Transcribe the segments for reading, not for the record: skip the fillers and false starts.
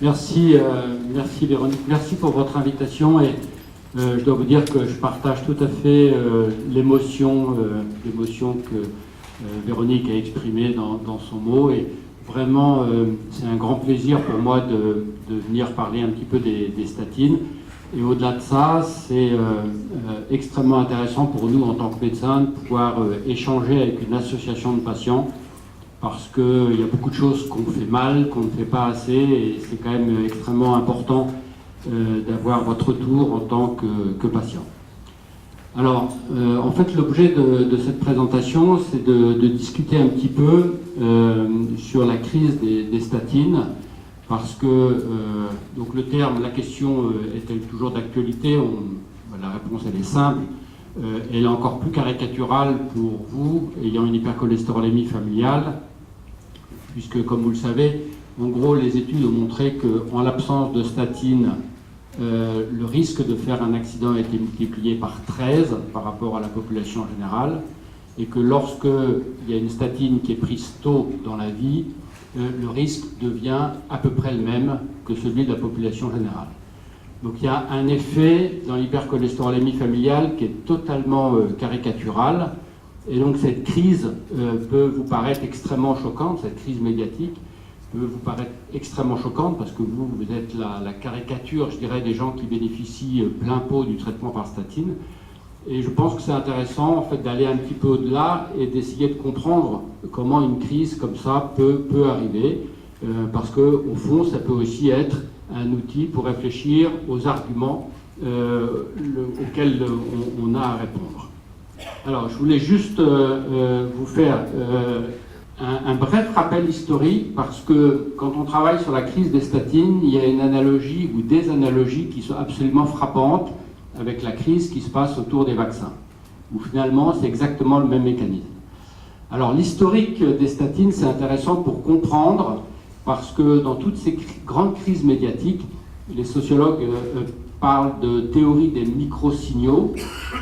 Merci, merci Véronique, merci pour votre invitation et je dois vous dire que je partage tout à fait l'émotion que Véronique a exprimée dans son mot et vraiment c'est un grand plaisir pour moi de venir parler un petit peu des statines et au-delà de ça c'est extrêmement intéressant pour nous en tant que médecins de pouvoir échanger avec une association de patients parce qu'il y a beaucoup de choses qu'on fait mal, qu'on ne fait pas assez, et c'est quand même extrêmement important d'avoir votre retour en tant que patient. Alors, en fait, l'objet de cette présentation, c'est de discuter un petit peu sur la crise des statines, parce que donc le terme, la question est-elle toujours d'actualité? La réponse, elle est simple. Elle est encore plus caricaturale pour vous, ayant une hypercholestérolémie familiale, puisque, comme vous le savez, en gros, les études ont montré qu'en l'absence de statine, le risque de faire un accident a été multiplié par 13 par rapport à la population générale, et que lorsqu'il y a une statine qui est prise tôt dans la vie, le risque devient à peu près le même que celui de la population générale. Donc il y a un effet dans l'hypercholestérolémie familiale qui est totalement caricatural. Et donc cette crise peut vous paraître extrêmement choquante, cette crise médiatique peut vous paraître extrêmement choquante parce que vous êtes la caricature, je dirais, des gens qui bénéficient plein pot du traitement par statine. Et je pense que c'est intéressant en fait d'aller un petit peu au-delà et d'essayer de comprendre comment une crise comme ça peut arriver, parce qu'au fond, ça peut aussi être un outil pour réfléchir aux arguments auxquels on a à répondre. Alors, je voulais juste vous faire un bref rappel historique parce que quand on travaille sur la crise des statines, il y a une analogie ou des analogies qui sont absolument frappantes avec la crise qui se passe autour des vaccins, où finalement c'est exactement le même mécanisme. Alors, l'historique des statines, c'est intéressant pour comprendre parce que dans toutes ces grandes crises médiatiques, les sociologues parle de théorie des micro-signaux.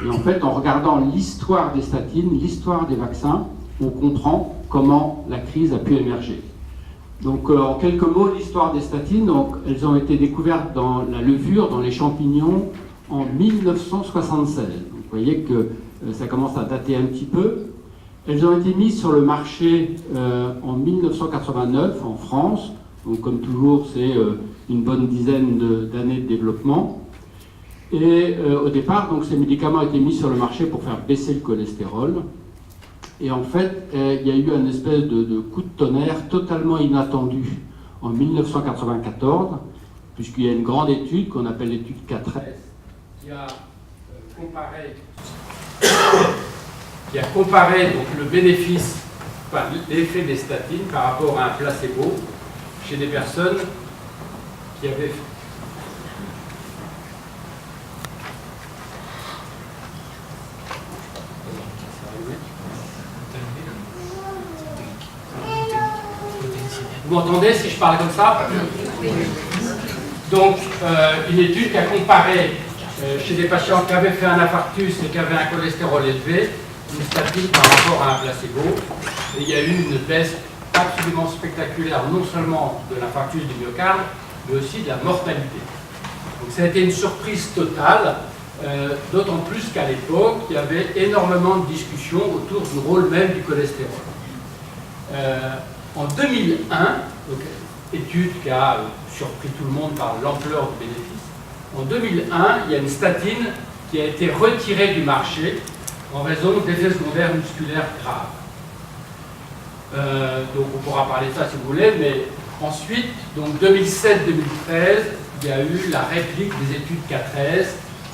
Et en fait, en regardant l'histoire des statines, l'histoire des vaccins, on comprend comment la crise a pu émerger. Donc, en quelques mots, l'histoire des statines, donc, elles ont été découvertes dans la levure, dans les champignons, en 1976. Donc, vous voyez que ça commence à dater un petit peu. Elles ont été mises sur le marché en 1989 en France. Donc, comme toujours, c'est une bonne dizaine d'années de développement. Et au départ, donc, ces médicaments ont été mis sur le marché pour faire baisser le cholestérol. Et en fait, il y a eu un espèce de coup de tonnerre totalement inattendu en 1994, puisqu'il y a une grande étude qu'on appelle l'étude K13, qui a comparé donc, le bénéfice, enfin, l'effet des statines par rapport à un placebo chez des personnes qui avaient... Vous m'entendez si je parle comme ça? Donc, une étude qui a comparé chez des patients qui avaient fait un infarctus et qui avaient un cholestérol élevé, une statine par rapport à un placebo. Et il y a eu une baisse absolument spectaculaire, non seulement de l'infarctus du myocarde, mais aussi de la mortalité. Donc ça a été une surprise totale, d'autant plus qu'à l'époque, il y avait énormément de discussions autour du rôle même du cholestérol. En 2001, donc, étude qui a surpris tout le monde par l'ampleur du bénéfice, en 2001, il y a une statine qui a été retirée du marché en raison d'effets secondaires musculaires graves. Donc on pourra parler de ça si vous voulez, mais ensuite, donc 2007-2013, il y a eu la réplique des études K13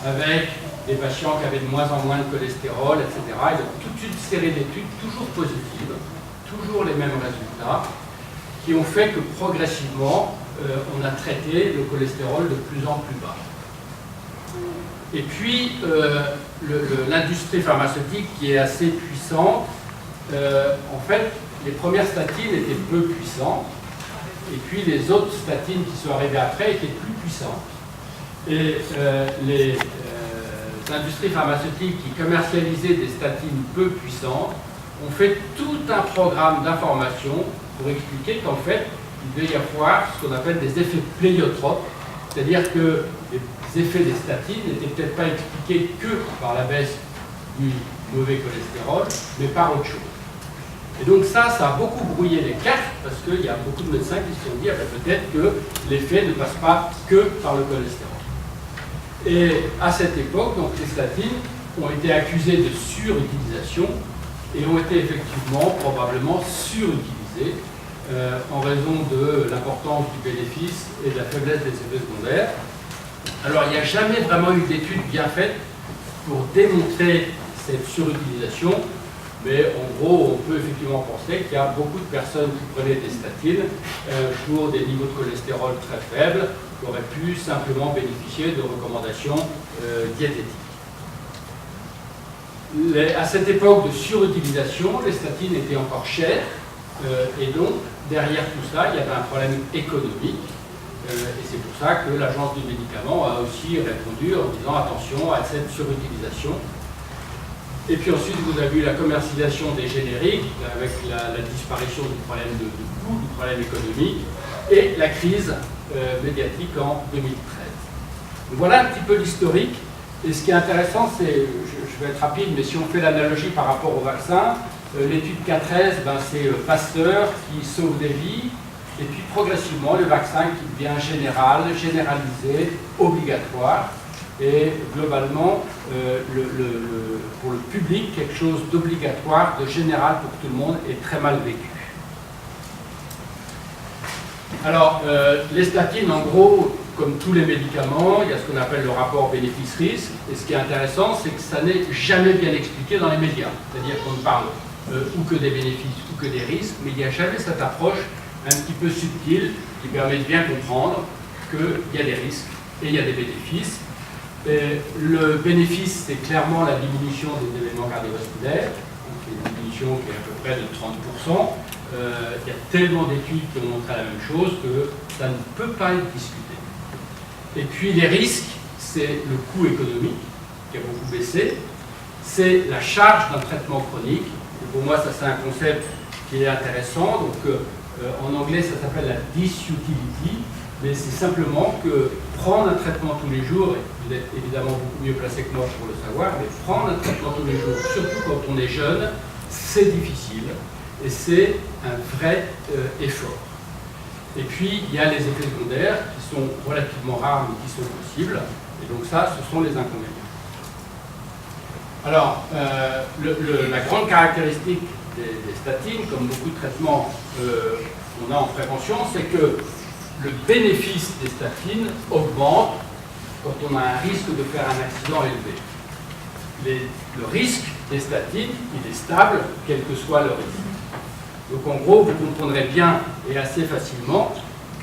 avec des patients qui avaient de moins en moins de cholestérol, etc. Et donc toute une série d'études toujours positives, toujours les mêmes résultats, qui ont fait que progressivement, on a traité le cholestérol de plus en plus bas. Et puis, l'industrie pharmaceutique qui est assez puissante, en fait, les premières statines étaient peu puissantes, et puis les autres statines qui sont arrivées après étaient plus puissantes. Et les industries pharmaceutiques qui commercialisaient des statines peu puissantes ont fait tout un programme d'information pour expliquer qu'en fait, il devait y avoir ce qu'on appelle des effets pléiotropes, c'est-à-dire que les effets des statines n'étaient peut-être pas expliqués que par la baisse du mauvais cholestérol, mais par autre chose. Et donc ça a beaucoup brouillé les cartes, parce qu'il y a beaucoup de médecins qui se sont dit, ah ben, peut-être que l'effet ne passe pas que par le cholestérol. Et à cette époque, donc, les statines ont été accusées de surutilisation et ont été effectivement probablement surutilisées en raison de l'importance du bénéfice et de la faiblesse des effets secondaires. Alors il n'y a jamais vraiment eu d'études bien faites pour démontrer cette surutilisation, mais en gros on peut effectivement penser qu'il y a beaucoup de personnes qui prenaient des statines pour des niveaux de cholestérol très faibles, qui auraient pu simplement bénéficier de recommandations diététiques. À cette époque de surutilisation, les statines étaient encore chères, et donc derrière tout ça, il y avait un problème économique, et c'est pour ça que l'Agence du médicament a aussi répondu en disant attention à cette surutilisation. Et puis ensuite, vous avez eu la commercialisation des génériques, avec la disparition du problème de coût, du problème économique, et la crise médiatique en 2013. Donc voilà un petit peu l'historique. Et ce qui est intéressant, c'est, je vais être rapide, mais si on fait l'analogie par rapport au vaccin, l'étude K13, ben, c'est Pasteur qui sauve des vies, et puis progressivement le vaccin qui devient général, généralisé, obligatoire, et globalement, pour le public, quelque chose d'obligatoire, de général pour tout le monde, est très mal vécu. Alors, les statines, en gros, comme tous les médicaments, il y a ce qu'on appelle le rapport bénéfice-risque, et ce qui est intéressant, c'est que ça n'est jamais bien expliqué dans les médias. C'est-à-dire qu'on ne parle ou que des bénéfices ou que des risques, mais il n'y a jamais cette approche un petit peu subtile qui permet de bien comprendre qu'il y a des risques et il y a des bénéfices. Et le bénéfice, c'est clairement la diminution des événements cardiovasculaires, donc une diminution qui est à peu près de 30%. Il y a tellement d'études qui ont montré la même chose que ça ne peut pas être discuté. Et puis les risques, c'est le coût économique qui a beaucoup baissé, c'est la charge d'un traitement chronique. Et pour moi, ça c'est un concept qui est intéressant. Donc en anglais, ça s'appelle la disutility, mais c'est simplement que prendre un traitement tous les jours, et vous êtes évidemment beaucoup mieux placé que moi pour le savoir, mais prendre un traitement tous les jours, surtout quand on est jeune, c'est difficile et c'est un vrai effort. Et puis, il y a les effets secondaires qui sont relativement rares mais qui sont possibles. Et donc ça, ce sont les inconvénients. Alors, la grande caractéristique des statines, comme beaucoup de traitements qu'on a en prévention, c'est que le bénéfice des statines augmente quand on a un risque de faire un accident élevé. Le risque des statines, il est stable, quel que soit le risque. Donc en gros, vous comprendrez bien et assez facilement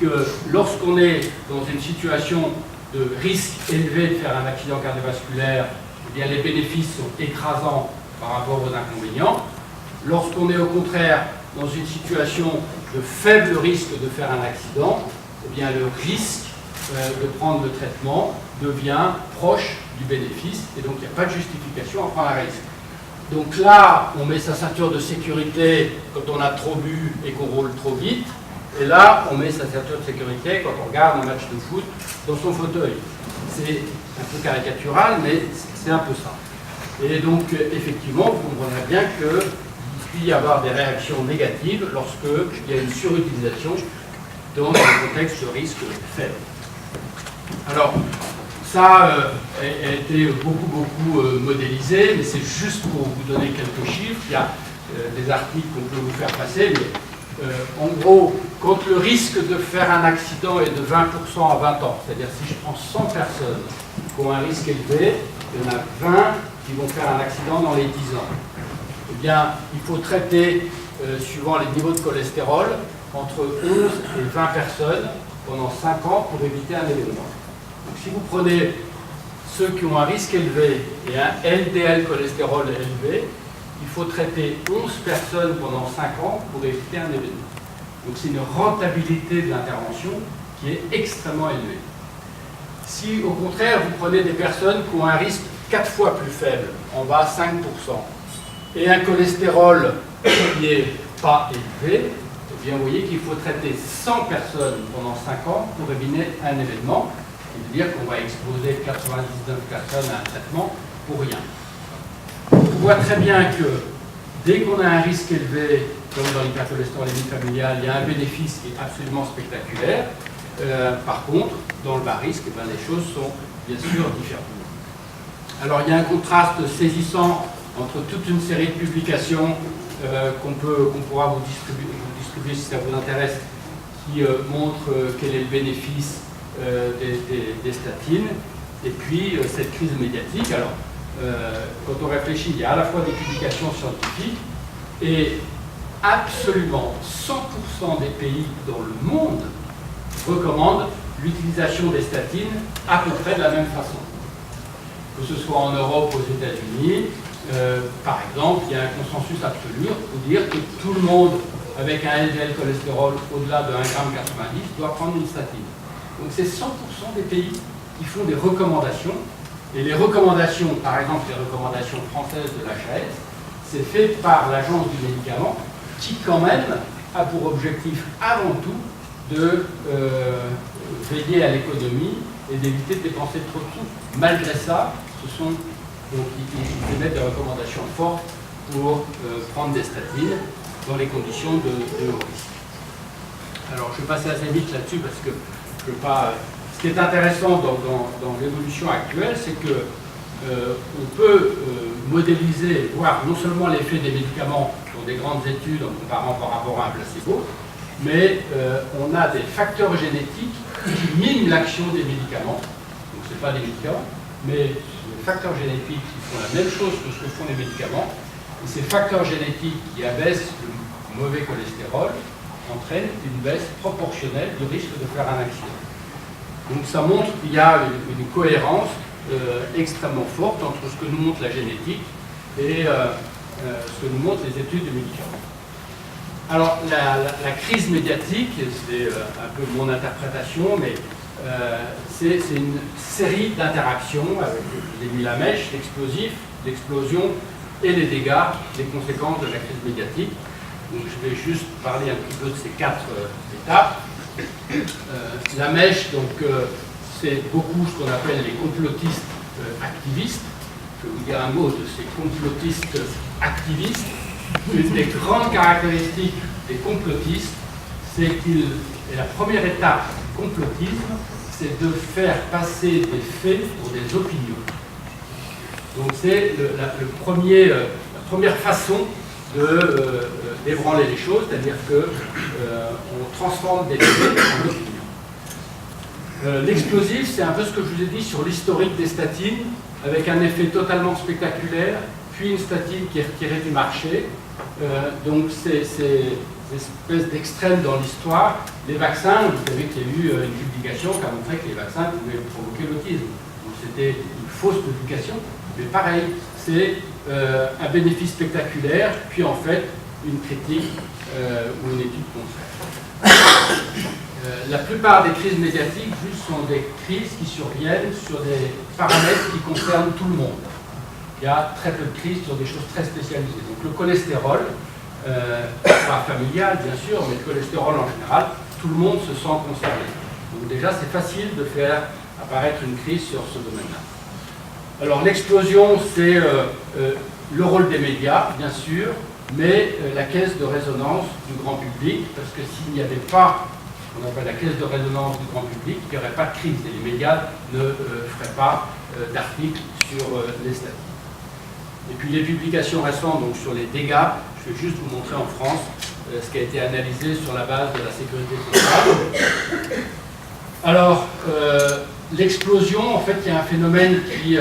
que lorsqu'on est dans une situation de risque élevé de faire un accident cardiovasculaire, eh bien les bénéfices sont écrasants par rapport aux inconvénients. Lorsqu'on est au contraire dans une situation de faible risque de faire un accident, eh bien le risque de prendre le traitement devient proche du bénéfice et donc il n'y a pas de justification à prendre un risque. Donc là, on met sa ceinture de sécurité quand on a trop bu et qu'on roule trop vite. Et là, on met sa ceinture de sécurité quand on regarde un match de foot dans son fauteuil. C'est un peu caricatural, mais c'est un peu ça. Et donc, effectivement, vous comprendrez bien qu'il peut y avoir des réactions négatives lorsqu'il y a une surutilisation dans un contexte de risque faible. Alors, ça a été beaucoup modélisé, mais c'est juste pour vous donner quelques chiffres. Il y a des articles qu'on peut vous faire passer, mais en gros, quand le risque de faire un accident est de 20% à 20 ans, c'est-à-dire si je prends 100 personnes qui ont un risque élevé, il y en a 20 qui vont faire un accident dans les 10 ans. Eh bien, il faut traiter, suivant les niveaux de cholestérol, entre 11 et 20 personnes pendant 5 ans pour éviter un événement. Donc, si vous prenez ceux qui ont un risque élevé et un LDL cholestérol élevé, il faut traiter 11 personnes pendant 5 ans pour éviter un événement. Donc c'est une rentabilité de l'intervention qui est extrêmement élevée. Si au contraire vous prenez des personnes qui ont un risque 4 fois plus faible, en bas 5%, et un cholestérol qui n'est pas élevé, eh eh bien, vous voyez qu'il faut traiter 100 personnes pendant 5 ans pour éviter un événement. C'est-à-dire qu'on va exposer 99 personnes à un traitement pour rien. On voit très bien que dès qu'on a un risque élevé, comme dans l'hypercholestérolémie familiale, il y a un bénéfice qui est absolument spectaculaire. Par contre, dans le bas risque, eh bien, les choses sont bien sûr différentes. Alors il y a un contraste saisissant entre toute une série de publications qu'on pourra vous distribuer si ça vous intéresse, qui montrent quel est le bénéfice des statines, et puis cette crise médiatique. Alors, quand on réfléchit, il y a à la fois des publications scientifiques et absolument 100% des pays dans le monde recommandent l'utilisation des statines à peu près de la même façon. Que ce soit en Europe ou aux États-Unis, par exemple, il y a un consensus absolu pour dire que tout le monde avec un LDL cholestérol au-delà de 1,90 g doit prendre une statine. Donc c'est 100% des pays qui font des recommandations. Et les recommandations, par exemple les recommandations françaises de l'HAS, c'est fait par l'Agence du médicament qui quand même a pour objectif avant tout de veiller à l'économie et d'éviter de dépenser trop de sous. Malgré ça, ils émettent des recommandations fortes pour prendre des statines dans les conditions de haut risque. Alors je vais passer assez vite là-dessus parce que je veux pas. Ce qui est intéressant dans l'évolution actuelle, c'est que on peut modéliser, voir non seulement l'effet des médicaments dans des grandes études en comparant par rapport à un placebo, mais on a des facteurs génétiques qui miment l'action des médicaments. Donc ce n'est pas des médicaments, mais des facteurs génétiques qui font la même chose que ce que font les médicaments. Et ces facteurs génétiques qui abaissent le mauvais cholestérol entraînent une baisse proportionnelle du risque de faire un accident. Donc ça montre qu'il y a une cohérence extrêmement forte entre ce que nous montre la génétique et ce que nous montrent les études de médicaments. Alors la crise médiatique, c'est un peu mon interprétation, mais c'est une série d'interactions avec les mis la mèche, l'explosif, l'explosion et les dégâts, les conséquences de la crise médiatique. Donc je vais juste parler un petit peu de ces 4 étapes. La mèche, donc, c'est beaucoup ce qu'on appelle les complotistes activistes. Je vais vous dire un mot de ces complotistes activistes. Une des grandes caractéristiques des complotistes, c'est et la première étape du complotisme, c'est de faire passer des faits pour des opinions. Donc c'est la première façon d'ébranler les choses, c'est-à-dire qu'on transforme des faits en opinions. L'explosif, c'est un peu ce que je vous ai dit sur l'historique des statines, avec un effet totalement spectaculaire, puis une statine qui est retirée du marché. Donc ces espèces d'extrêmes dans l'histoire. Les vaccins, vous savez qu'il y a eu une publication qui a montré que les vaccins pouvaient provoquer l'autisme. Donc c'était une fausse publication, mais pareil, c'est un bénéfice spectaculaire, puis en fait une critique ou une étude contraire. La plupart des crises médiatiques sont des crises qui surviennent sur des paramètres qui concernent tout le monde. Il y a très peu de crises sur des choses très spécialisées. Donc le cholestérol, pas familial bien sûr, mais le cholestérol en général, tout le monde se sent concerné. Donc déjà c'est facile de faire apparaître une crise sur ce domaine-là. Alors l'explosion, c'est le rôle des médias, bien sûr, mais la caisse de résonance du grand public, parce que s'il n'y avait pas ce qu'on appelle la caisse de résonance du grand public, il n'y aurait pas de crise et les médias ne feraient pas d'articles sur les statines. Et puis les publications récentes donc, sur les dégâts, je vais juste vous montrer en France ce qui a été analysé sur la base de la sécurité sociale. Alors, l'explosion, en fait, il y a un phénomène qui,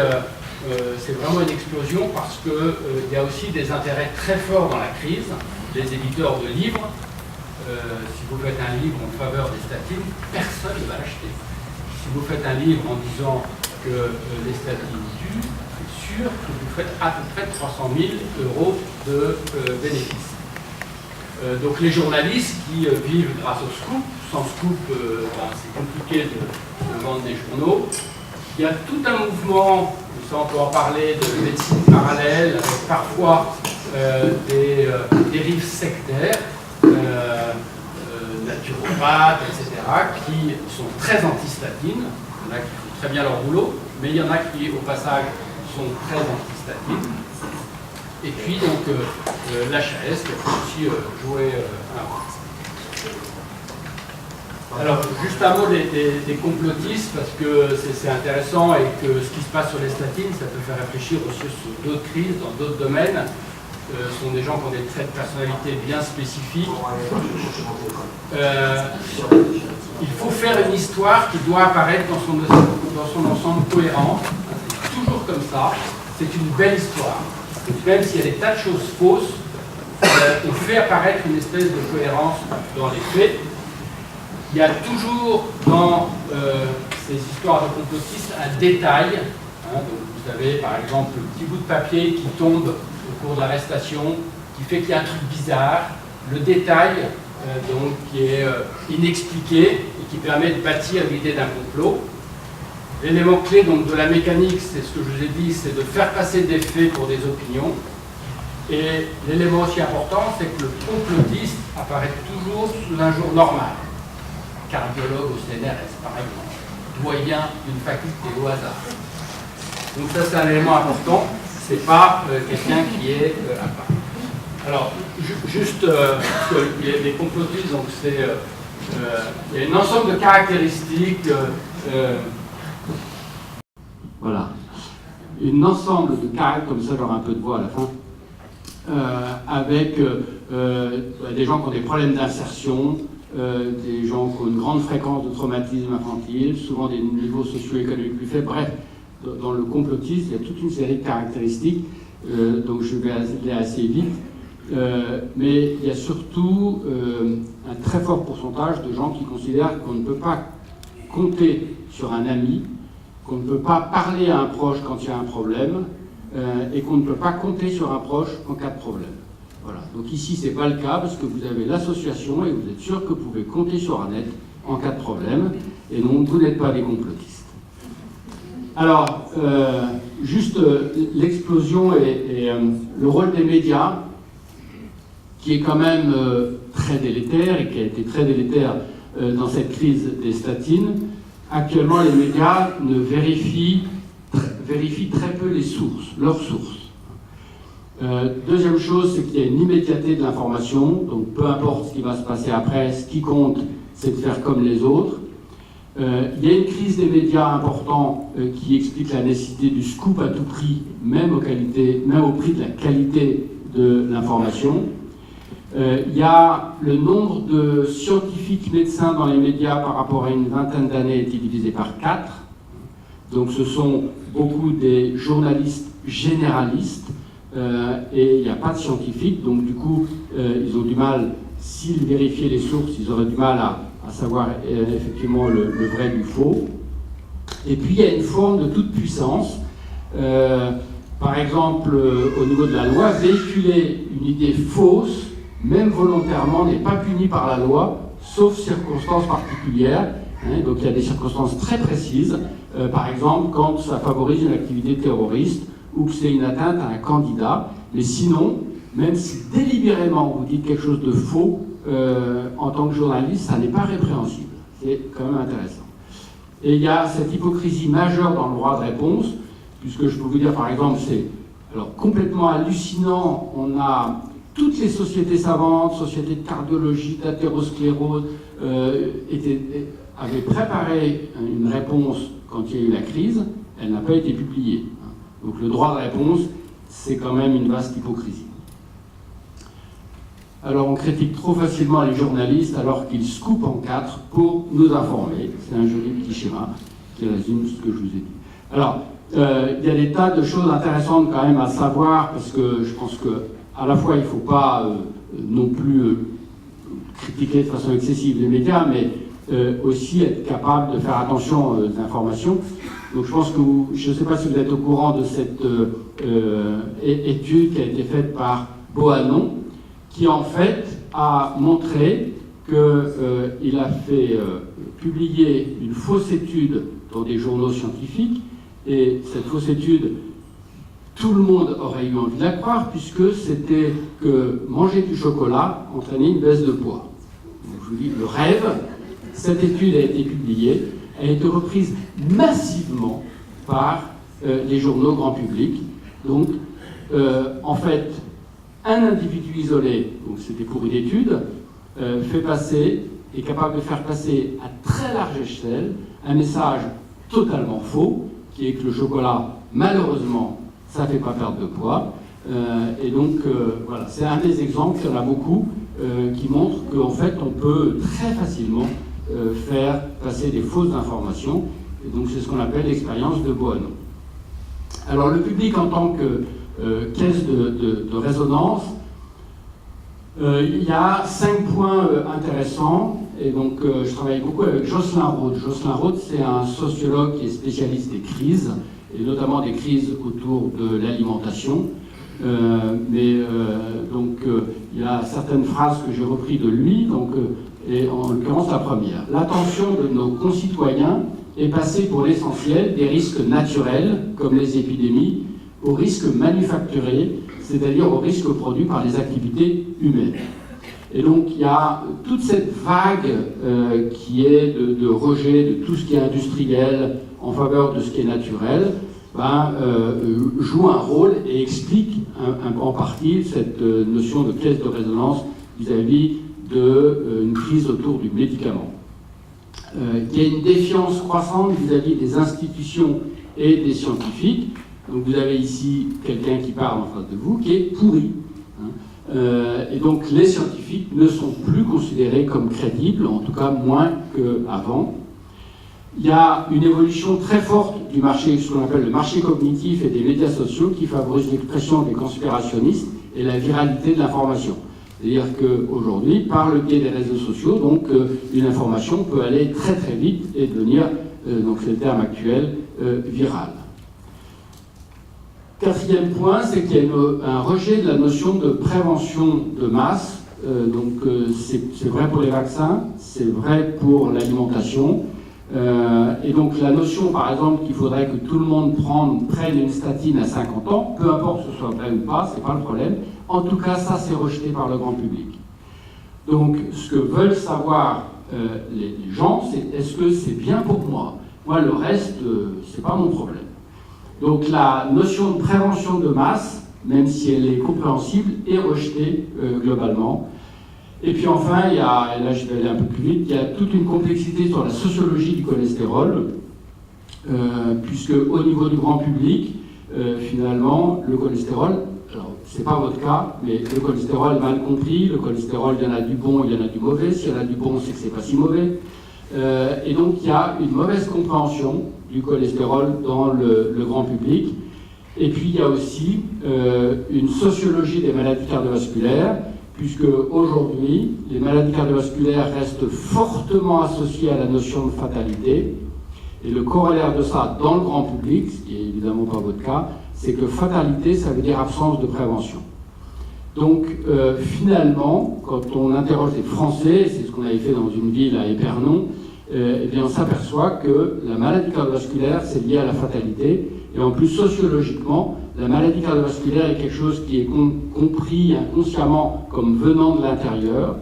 c'est vraiment une explosion parce qu'il y a aussi des intérêts très forts dans la crise. Les éditeurs de livres, si vous faites un livre en faveur des statines, personne ne va l'acheter. Si vous faites un livre en disant que les statines tuent, c'est sûr que vous faites à peu près 300 000 € de bénéfices. Donc les journalistes qui vivent grâce au scoop, sans scoop, c'est compliqué de vendre des journaux. Il y a tout un mouvement, ça on peut en parler, de médecine parallèle, avec parfois des dérives sectaires. naturopathes, etc., qui sont très anti-statines. Il y en a qui font très bien leur boulot, mais il y en a qui, au passage, sont très anti-statines. Et puis, donc, l'HAS qui peut aussi jouer un rôle. Alors, juste un mot des complotistes, parce que c'est intéressant et que ce qui se passe sur les statines, ça peut faire réfléchir aussi sur d'autres crises, dans d'autres domaines. Ce sont des gens qui ont des traits de personnalité bien spécifiques. Il faut faire une histoire qui doit apparaître dans son ensemble cohérent. C'est toujours comme ça. C'est une belle histoire. Même s'il y a des tas de choses fausses, on fait apparaître une espèce de cohérence dans les faits. Il y a toujours dans ces histoires de complotistes un détail. Donc vous avez par exemple le petit bout de papier qui tombe au cours de l'arrestation, qui fait qu'il y a un truc bizarre. Le détail donc, qui est inexpliqué et qui permet de bâtir l'idée d'un complot. L'élément clé donc, de la mécanique, c'est ce que je vous ai dit, c'est de faire passer des faits pour des opinions. Et l'élément aussi important, c'est que le complotiste apparaît toujours sous un jour normal. Cardiologue au CNRS, par exemple, doyen d'une faculté au hasard. Donc ça, c'est un élément important, c'est pas quelqu'un qui est à part. Alors, juste, parce que les complotistes, donc c'est il y a un ensemble de caractéristiques, voilà, un ensemble de caractéristiques, comme ça j'aurai un peu de voix à la fin, avec des gens qui ont des problèmes d'insertion, des gens qui ont une grande fréquence de traumatisme infantile, souvent des niveaux socio-économiques plus faibles. Bref, dans le complotisme, il y a toute une série de caractéristiques, donc je vais aller assez vite. Mais il y a surtout un très fort pourcentage de gens qui considèrent qu'on ne peut pas compter sur un ami, qu'on ne peut pas parler à un proche quand il y a un problème, et qu'on ne peut pas compter sur un proche en cas de problème. Voilà. Donc ici, ce n'est pas le cas, parce que vous avez l'association et vous êtes sûr que vous pouvez compter sur un aide en cas de problème, et donc vous n'êtes pas des complotistes. Alors, juste l'explosion et le rôle des médias, qui est quand même très délétère, et qui a été très délétère dans cette crise des statines. Actuellement, les médias ne vérifient très peu les sources, leurs sources. Deuxième chose, c'est qu'il y a une immédiateté de l'information, donc peu importe ce qui va se passer après, ce qui compte, c'est de faire comme les autres. Il y a une crise des médias importante qui explique la nécessité du scoop à tout prix, même au prix de la qualité de l'information. Il y a le nombre de scientifiques médecins dans les médias par rapport à une vingtaine d'années été divisé par 4. Donc ce sont beaucoup des journalistes généralistes et il n'y a pas de scientifiques. Donc du coup, ils ont du mal, s'ils vérifiaient les sources, ils auraient du mal à savoir effectivement le vrai du faux. Et puis il y a une forme de toute puissance. Par exemple, au niveau de la loi, véhiculer une idée fausse, même volontairement, n'est pas puni par la loi, sauf circonstances particulières. Donc il y a des circonstances très précises, par exemple quand ça favorise une activité terroriste ou que c'est une atteinte à un candidat. Mais sinon, même si délibérément vous dites quelque chose de faux, en tant que journaliste, ça n'est pas répréhensible. C'est quand même intéressant. Et il y a cette hypocrisie majeure dans le droit de réponse, puisque je peux vous dire par exemple, c'est alors complètement hallucinant, on a toutes les sociétés savantes, sociétés de cardiologie, d'athérosclérose, avaient préparé une réponse quand il y a eu la crise, elle n'a pas été publiée. Donc le droit de réponse, c'est quand même une vaste hypocrisie. Alors on critique trop facilement les journalistes alors qu'ils scoopent en 4 pour nous informer. C'est un joli petit schéma qui résume ce que je vous ai dit. Alors, il y a des tas de choses intéressantes quand même à savoir, parce que je pense que à la fois il ne faut pas non plus critiquer de façon excessive les médias, mais aussi être capable de faire attention aux informations. Donc je pense que je ne sais pas si vous êtes au courant de cette étude qui a été faite par Bohannon, qui en fait a montré qu'il a fait publier une fausse étude dans des journaux scientifiques, et cette fausse étude, tout le monde aurait eu envie de la croire, puisque c'était que manger du chocolat entraînait une baisse de poids. Donc, je vous dis, le rêve, cette étude a été publiée, elle a été reprise massivement par les journaux grand public. Donc, en fait, un individu isolé, donc c'était pour une étude, est capable de faire passer à très large échelle un message totalement faux, qui est que le chocolat, malheureusement, ça ne fait pas perdre de poids. Et donc, voilà, c'est un des exemples, il y en a beaucoup, qui montrent qu'en fait, on peut très facilement faire passer des fausses informations. Et donc, c'est ce qu'on appelle l'expérience de Boano. Alors, le public en tant que caisse de résonance, il y a 5 points intéressants. Et donc, je travaille beaucoup avec Jocelyn Rhodes. Jocelyn Rhodes, c'est un sociologue qui est spécialiste des crises, et notamment des crises autour de l'alimentation. Donc, il y a certaines phrases que j'ai reprises de lui, et en l'occurrence la première. L'attention de nos concitoyens est passée pour l'essentiel des risques naturels, comme les épidémies, aux risques manufacturés, c'est-à-dire aux risques produits par les activités humaines. Et donc il y a toute cette vague qui est de rejet de tout ce qui est industriel en faveur de ce qui est naturel, joue un rôle et explique en partie cette notion de caisse de résonance vis-à-vis d'une crise autour du médicament. Il y a une défiance croissante vis-à-vis des institutions et des scientifiques. Donc vous avez ici quelqu'un qui parle en face de vous, qui est pourri. Et donc les scientifiques ne sont plus considérés comme crédibles, en tout cas moins qu'avant. Il y a une évolution très forte du marché, ce qu'on appelle le marché cognitif et des médias sociaux, qui favorise l'expression des conspirationnistes et la viralité de l'information. C'est-à-dire qu'aujourd'hui, par le biais des réseaux sociaux, donc une information peut aller très très vite et devenir, donc c'est le terme actuel, virale. Quatrième point, c'est qu'il y a un rejet de la notion de prévention de masse. C'est vrai pour les vaccins, c'est vrai pour l'alimentation. Et donc la notion, par exemple, qu'il faudrait que tout le monde prenne une statine à 50 ans, peu importe que ce soit vrai ou pas, c'est pas le problème. En tout cas, ça, c'est rejeté par le grand public. Donc, ce que veulent savoir les gens, c'est est-ce que c'est bien pour moi? Moi, le reste, c'est pas mon problème. Donc, la notion de prévention de masse, même si elle est compréhensible, est rejetée globalement. Et puis enfin, et là je vais aller un peu plus vite, il y a toute une complexité sur la sociologie du cholestérol, puisque au niveau du grand public, finalement, le cholestérol, alors c'est pas votre cas, mais le cholestérol est mal compris, le cholestérol, il y en a du bon, il y en a du mauvais, s'il y en a du bon, c'est que c'est pas si mauvais. Et donc il y a une mauvaise compréhension du cholestérol dans le grand public. Et puis il y a aussi une sociologie des maladies cardiovasculaires, puisque aujourd'hui, les maladies cardiovasculaires restent fortement associées à la notion de fatalité. Et le corollaire de ça dans le grand public, ce qui n'est évidemment pas votre cas, c'est que fatalité, ça veut dire absence de prévention. Donc finalement, quand on interroge les Français, c'est ce qu'on avait fait dans une ville à Épernon, eh bien on s'aperçoit que la maladie cardiovasculaire, c'est lié à la fatalité. Et en plus, sociologiquement, la maladie cardiovasculaire est quelque chose qui est compris inconsciemment comme venant de l'intérieur,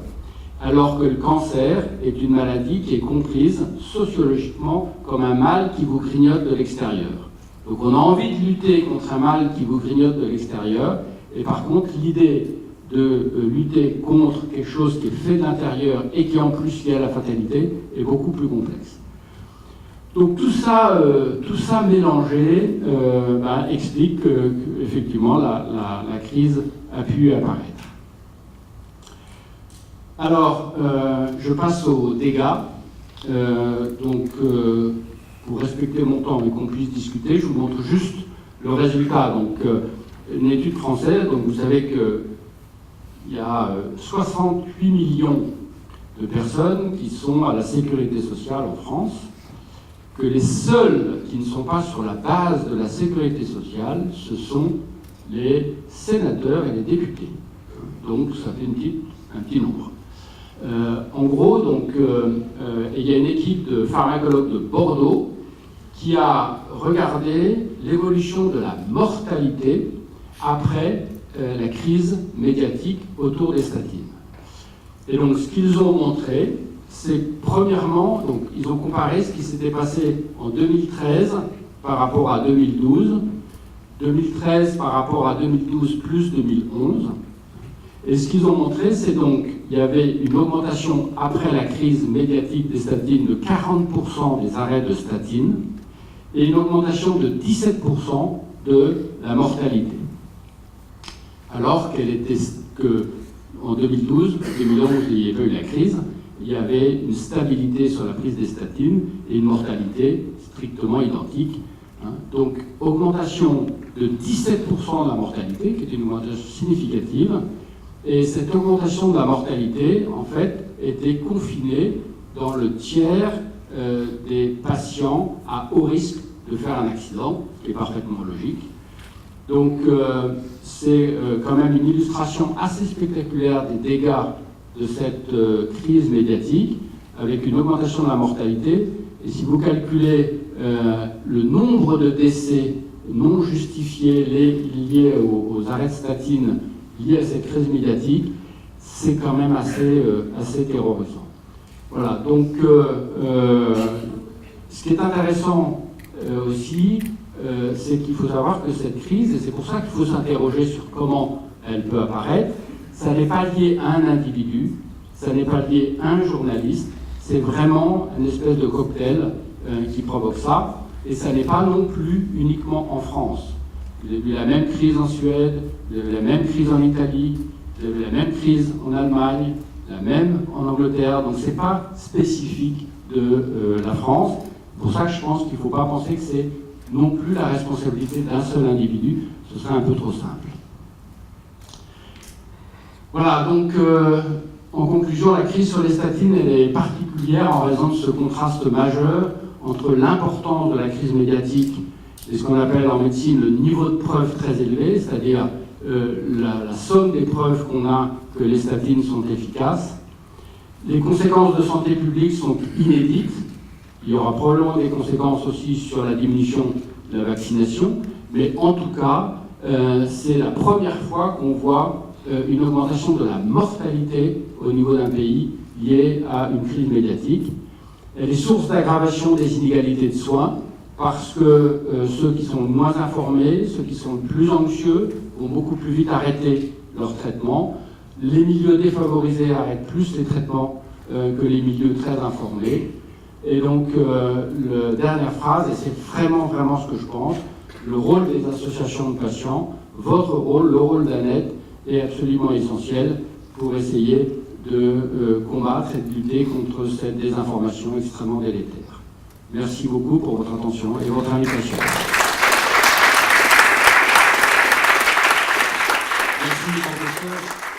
alors que le cancer est une maladie qui est comprise sociologiquement comme un mal qui vous grignote de l'extérieur. Donc on a envie de lutter contre un mal qui vous grignote de l'extérieur, et par contre, l'idée de lutter contre quelque chose qui est fait de l'intérieur et qui est en plus lié à la fatalité est beaucoup plus complexe. Donc tout ça mélangé explique qu'effectivement la crise a pu apparaître. Alors, je passe aux dégâts. Pour respecter mon temps et qu'on puisse discuter, je vous montre juste le résultat. Donc, une étude française, donc vous savez qu'il y a 68 millions de personnes qui sont à la sécurité sociale en France, que les seuls qui ne sont pas sur la base de la sécurité sociale, ce sont les sénateurs et les députés. Donc ça fait un petit nombre. En gros, il y a une équipe de pharmacologues de Bordeaux qui a regardé l'évolution de la mortalité après la crise médiatique autour des statines. Et donc ce qu'ils ont montré, c'est premièrement, donc ils ont comparé ce qui s'était passé en 2013 par rapport à 2012, 2013 par rapport à 2012 plus 2011. Et ce qu'ils ont montré, c'est donc qu'il y avait une augmentation après la crise médiatique des statines de 40% des arrêts de statines et une augmentation de 17% de la mortalité. Alors qu'elle était que en 2012, 2011, il n'y avait pas eu la crise, il y avait une stabilité sur la prise des statines et une mortalité strictement identique. Donc, augmentation de 17% de la mortalité, qui est une augmentation significative, et cette augmentation de la mortalité, en fait, était confinée dans le tiers des patients à haut risque de faire un accident, ce qui est parfaitement logique. Donc, c'est quand même une illustration assez spectaculaire des dégâts de cette crise médiatique, avec une augmentation de la mortalité. Et si vous calculez le nombre de décès non justifiés liés aux arrêts de statine liés à cette crise médiatique, c'est quand même assez terrorisant. Voilà, donc ce qui est intéressant aussi, c'est qu'il faut savoir que cette crise, et c'est pour ça qu'il faut s'interroger sur comment elle peut apparaître, ça n'est pas lié à un individu, ça n'est pas lié à un journaliste, c'est vraiment une espèce de cocktail qui provoque ça, et ça n'est pas non plus uniquement en France. Vous avez vu la même crise en Suède, vous avez la même crise en Italie, vous avez la même crise en Allemagne, la même en Angleterre, donc c'est pas spécifique de la France. C'est pour ça que je pense qu'il ne faut pas penser que c'est non plus la responsabilité d'un seul individu, ce serait un peu trop simple. Voilà, donc en conclusion, la crise sur les statines elle est particulière en raison de ce contraste majeur entre l'importance de la crise médiatique et ce qu'on appelle en médecine le niveau de preuve très élevé, c'est-à-dire la somme des preuves qu'on a que les statines sont efficaces. Les conséquences de santé publique sont inédites. Il y aura probablement des conséquences aussi sur la diminution de la vaccination, mais en tout cas, c'est la première fois qu'on voit une augmentation de la mortalité au niveau d'un pays liée à une crise médiatique. Elle est source d'aggravation des inégalités de soins parce que ceux qui sont moins informés, ceux qui sont plus anxieux, vont beaucoup plus vite arrêter leur traitement. Les milieux défavorisés arrêtent plus les traitements que les milieux très informés. Et donc, la dernière phrase, et c'est vraiment ce que je pense, le rôle des associations de patients, votre rôle, le rôle d'ANET, est absolument essentiel pour essayer de combattre et de lutter contre cette désinformation extrêmement délétère. Merci beaucoup pour votre attention et votre invitation. Merci, professeur.